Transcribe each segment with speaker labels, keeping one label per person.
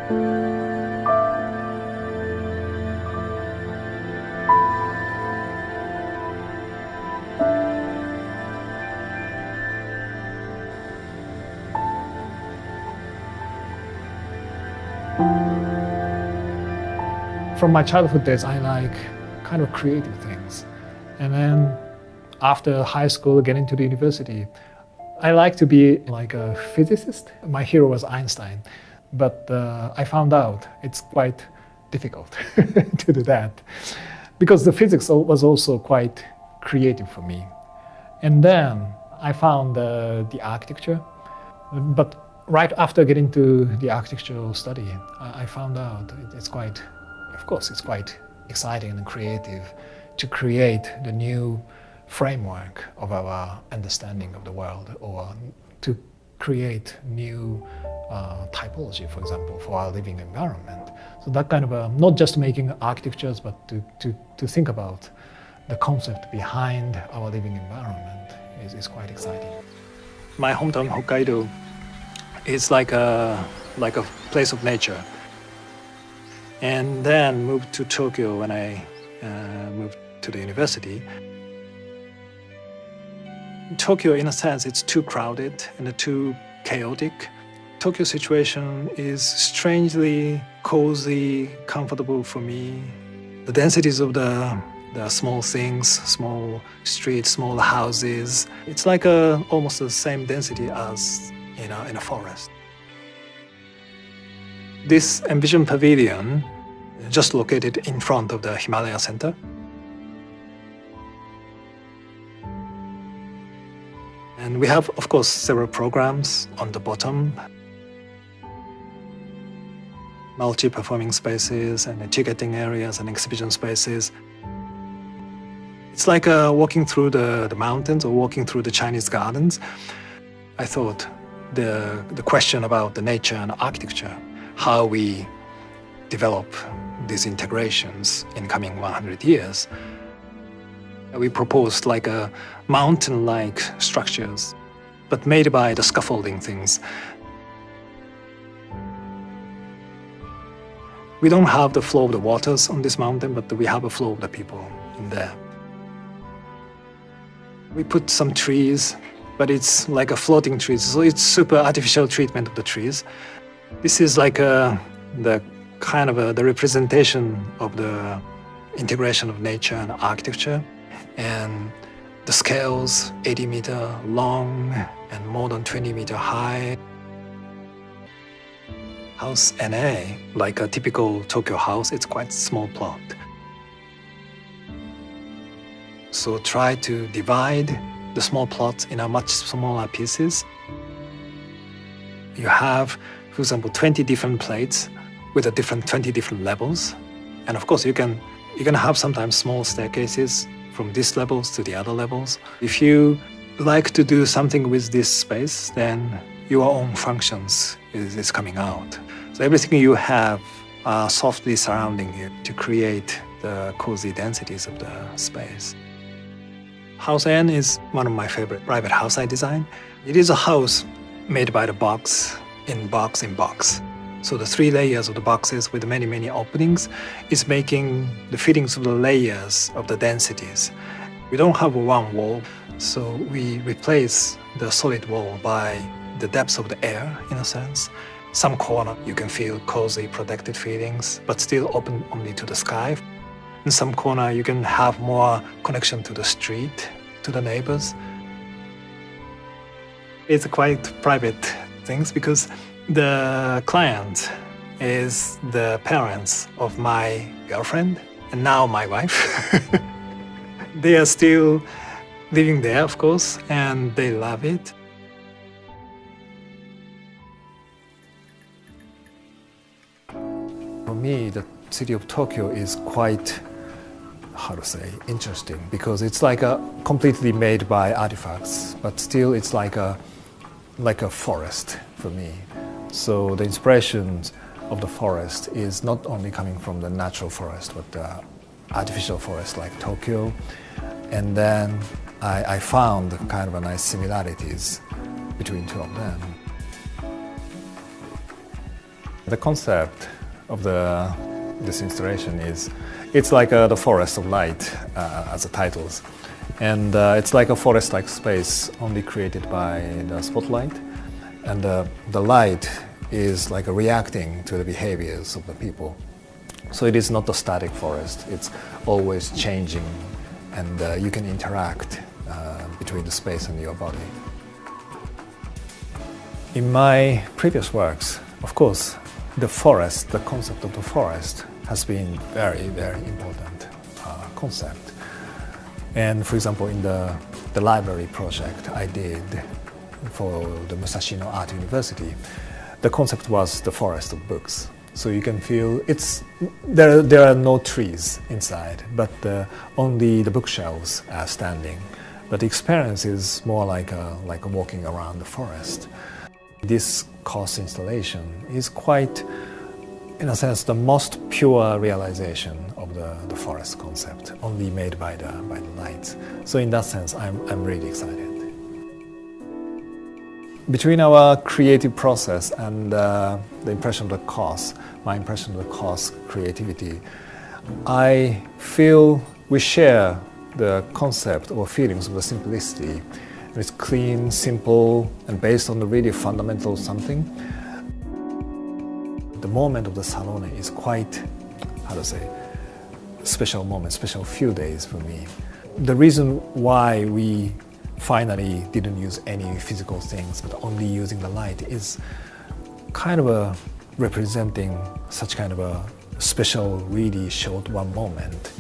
Speaker 1: From my childhood days, I like kind of creative things. And then after high school, getting to the university, I like to be like a physicist. My hero was Einstein, but I found out it's quite difficult to do that because the physics was also quite creative for me. And then I found the architecture, but right after getting to the architectural study, I found out it's quite exciting and creative to create the new framework of our understanding of the world, or to create new typology, for example, for our living environment. So that kind of not just making architectures, but to think about the concept behind our living environment is quite exciting. My hometown Hokkaido is like a place of nature. And then moved to Tokyo when I moved to the university. Tokyo, in a sense, it's too crowded and too chaotic. Tokyo situation is strangely cozy, comfortable for me. The densities of the small things, small streets, small houses, it's like almost the same density as in a forest. This Envision Pavilion, just located in front of the Himalaya Center. And we have, of course, several programs on the bottom. Multi-performing spaces and ticketing areas and exhibition spaces. It's like walking through the mountains or walking through the Chinese gardens. I thought the question about the nature and architecture, how we develop these integrations in coming 100 years. We proposed like a mountain-like structures, but made by the scaffolding things. We don't have the flow of the waters on this mountain, but we have a flow of the people in there. We put some trees, but it's like a floating trees, so it's super artificial treatment of the trees. This is like the kind of the representation of the integration of nature and architecture, and the scales 80-meter long and more than 20-meter high. House NA, like a typical Tokyo house, it's quite small plot. So try to divide the small plots in a much smaller pieces. You have, for example, 20 different plates with 20 different levels. And of course, you can have sometimes small staircases from these levels to the other levels. If you like to do something with this space, then your own functions is coming out. So everything you have are softly surrounding you to create the cozy densities of the space. House N is one of my favorite private house I designed. It is a house made by the box in box in box. So the 3 layers of the boxes with many, many openings is making the fittings of the layers of the densities. We don't have one wall, so we replace the solid wall by the depth of the air, in a sense. Some corner you can feel cozy, protected feelings, but still open only to the sky. In some corner you can have more connection to the street, to the neighbors. It's quite private things because the client is the parents of my girlfriend and now my wife. They are still living there, of course, and they love it. For me, the city of Tokyo is quite, interesting, because it's like a completely made by artifacts, but still it's like a forest for me. So the inspirations of the forest is not only coming from the natural forest, but the artificial forest like Tokyo. And then I found kind of a nice similarities between two of them. The concept of this installation is, it's like the forest of light, as the titles. And it's like a forest-like space only created by the spotlight. And the light is like reacting to the behaviors of the people. So it is not a static forest, it's always changing, and you can interact between the space and your body. In my previous works, of course, the forest, the concept of the forest has been very, very important concept. And for example, in the library project I did for the Musashino Art University, the concept was the forest of books. So you can feel there are no trees inside, but only the bookshelves are standing. But the experience is more like walking around the forest. This course installation is quite, in a sense, the most pure realization of the forest concept, only made by the lights. So in that sense, I'm really excited. Between our creative process and the impression of the course, my impression of the course creativity, I feel we share the concept or feelings of the simplicity. It's clean, simple, and based on the really fundamental something. The moment of the Salone is quite, special moment, special few days for me. The reason why we finally didn't use any physical things, but only using the light, is kind of representing such kind of a special, really short one moment.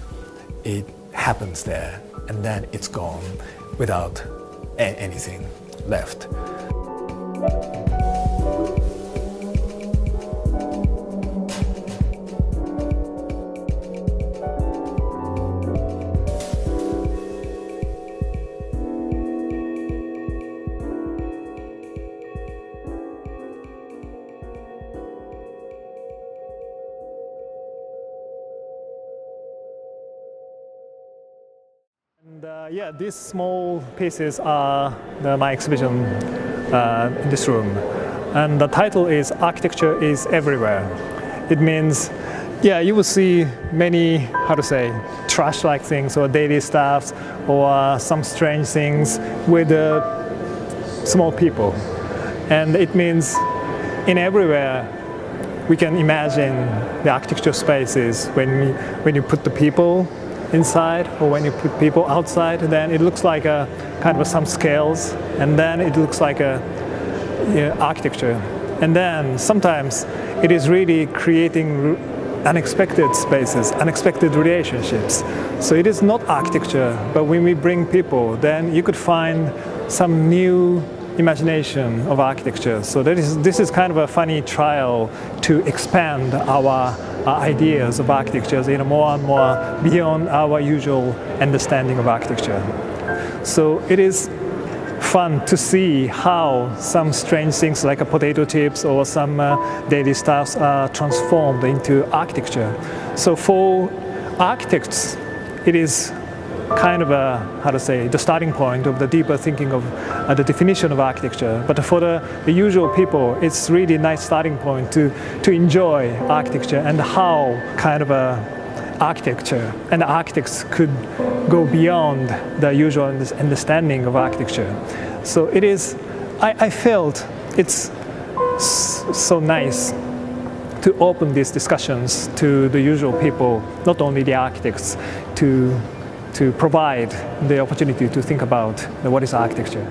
Speaker 1: It happens there, and then it's gone without anything left. And these small pieces are my exhibition in this room. And the title is Architecture is Everywhere. It means, you will see many, trash-like things or daily stuff or some strange things with small people. And it means in everywhere we can imagine the architecture spaces when you put the people inside or when you put people outside, then it looks like a kind of some scales, and then it looks like a architecture. And then sometimes it is really creating unexpected spaces, unexpected relationships. So it is not architecture, but when we bring people, then you could find some new imagination of architecture. So this is kind of a funny trial to expand our ideas of architecture more and more beyond our usual understanding of architecture. So it is fun to see how some strange things like potato chips or some daily stuffs are transformed into architecture. So for architects, it is kind of the starting point of the deeper thinking of the definition of architecture. But for the usual people, it's really a nice starting point to enjoy architecture and how kind of architecture and architects could go beyond the usual understanding of architecture. So it is, I felt it's so nice to open these discussions to the usual people, not only the architects, to provide the opportunity to think about what is architecture.